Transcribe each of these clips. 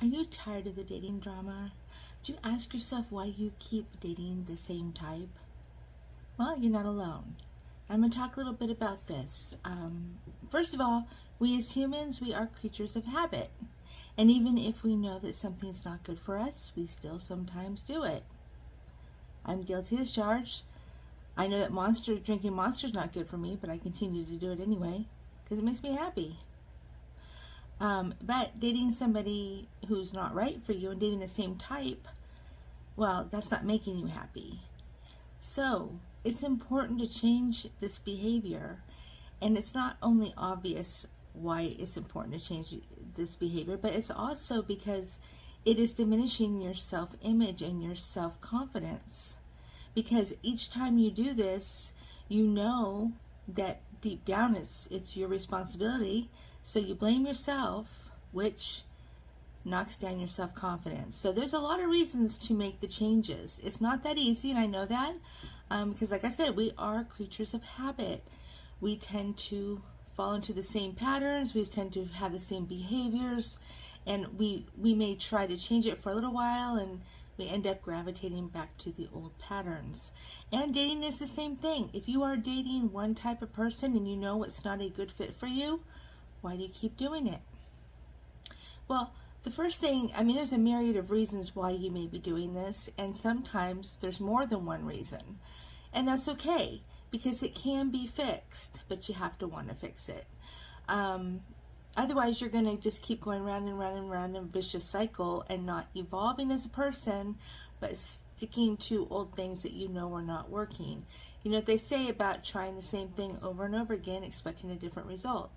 Are you tired of the dating drama? Do you ask yourself why you keep dating the same type? Well, you're not alone. I'm going to talk a little bit about this. First of all, we as humans, we are creatures of habit. And even if we know that something's not good for us, we still sometimes do it. I'm guilty as charged. I know that drinking Monster is not good for me, but I continue to do it anyway because it makes me happy. But dating somebody who's not right for you and dating the same type, well, that's not making you happy. So it's important to change this behavior. And it's not only obvious why it's important to change this behavior, but it's also because it is diminishing your self-image and your self-confidence. Because each time you do this, you know that deep down it's your responsibility. So you blame yourself, which knocks down your self-confidence. So there's a lot of reasons to make the changes. It's not that easy, and I know that, because like I said, we are creatures of habit. We tend to fall into the same patterns, we tend to have the same behaviors, and we may try to change it for a little while, and we end up gravitating back to the old patterns. And dating is the same thing. If you are dating one type of person and you know it's not a good fit for you, why do you keep doing it? Well, the first thing, there's a myriad of reasons why you may be doing this, and sometimes there's more than one reason. And that's okay, because it can be fixed, but you have to want to fix it. Otherwise, you're going to just keep going round and round and round in a vicious cycle and not evolving as a person, but sticking to old things that you know are not working. You know what they say about trying the same thing over and over again, expecting a different result.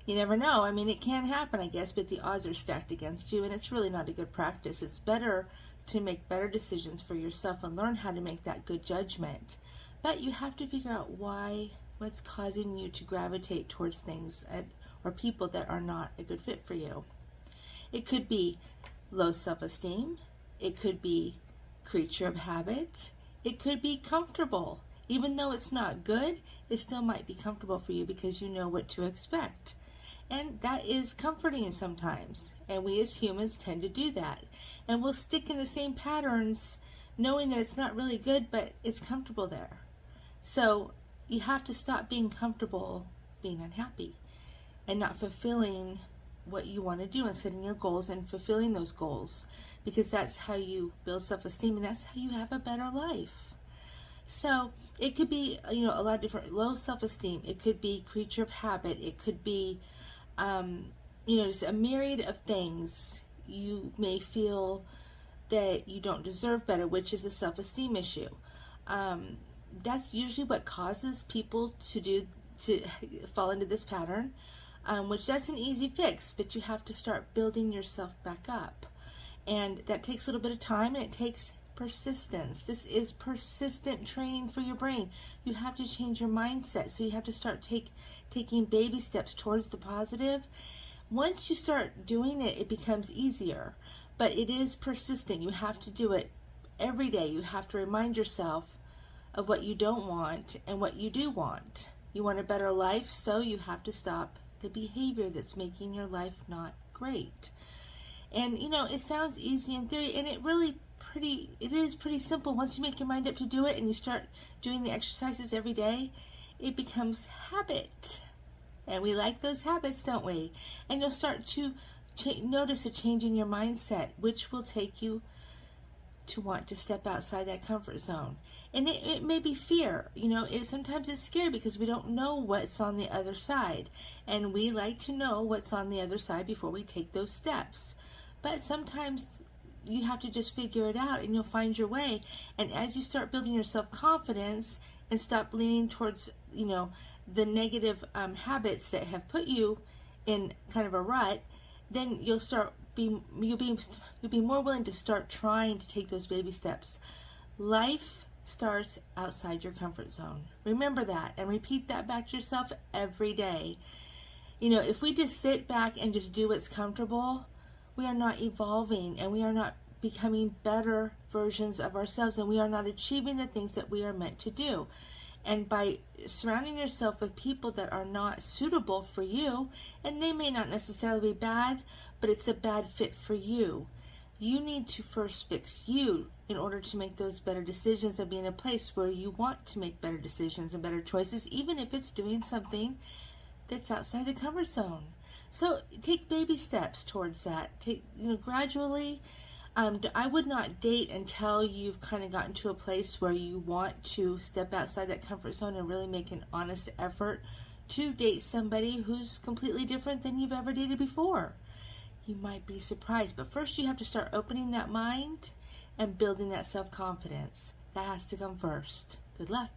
You never know. It can happen, I guess, but the odds are stacked against you, and it's really not a good practice. It's better to make better decisions for yourself and learn how to make that good judgment. But you have to figure out what's causing you to gravitate towards things or people that are not a good fit for you. It could be low self-esteem. It could be creature of habit. It could be comfortable. Even though it's not good, it still might be comfortable for you because you know what to expect. And that is comforting sometimes. And we as humans tend to do that. And we'll stick in the same patterns knowing that it's not really good, but it's comfortable there. So you have to stop being comfortable being unhappy and not fulfilling what you want to do and setting your goals and fulfilling those goals, because that's how you build self-esteem and that's how you have a better life. So it could be, a lot of different low self-esteem. It could be creature of habit. It could be, just a myriad of things. You may feel that you don't deserve better, which is a self-esteem issue. That's usually what causes people to fall into this pattern, which that's an easy fix, but you have to start building yourself back up. And that takes a little bit of time, and it takes persistence. This is persistent training for your brain. You have to change your mindset. So you have to start taking baby steps towards the positive. Once you start doing it, it becomes easier. But it is persistent. You have to do it every day. You have to remind yourself of what you don't want and what you do want. You want a better life, so you have to stop the behavior that's making your life not great. And it sounds easy in theory, and it is pretty simple. Once you make your mind up to do it and you start doing the exercises every day, it becomes habit. And we like those habits, don't we? And you'll start to notice a change in your mindset, which will take you to want to step outside that comfort zone. And it may be fear. Sometimes it's scary because we don't know what's on the other side. And we like to know what's on the other side before we take those steps. But sometimes you have to just figure it out and you'll find your way. And as you start building your self-confidence and stop leaning towards, the negative habits that have put you in kind of a rut, then you'll be more willing to start trying to take those baby steps. Life starts outside your comfort zone. Remember that and repeat that back to yourself every day. If we just sit back and just do what's comfortable, we are not evolving and we are not becoming better versions of ourselves, and we are not achieving the things that we are meant to do. And by surrounding yourself with people that are not suitable for you, and they may not necessarily be bad, but it's a bad fit for you. You need to first fix you in order to make those better decisions and be in a place where you want to make better decisions and better choices, even if it's doing something that's outside the comfort zone. So take baby steps towards that. Take, gradually. I would not date until you've kind of gotten to a place where you want to step outside that comfort zone and really make an honest effort to date somebody who's completely different than you've ever dated before. You might be surprised, but first you have to start opening that mind and building that self-confidence. That has to come first. Good luck.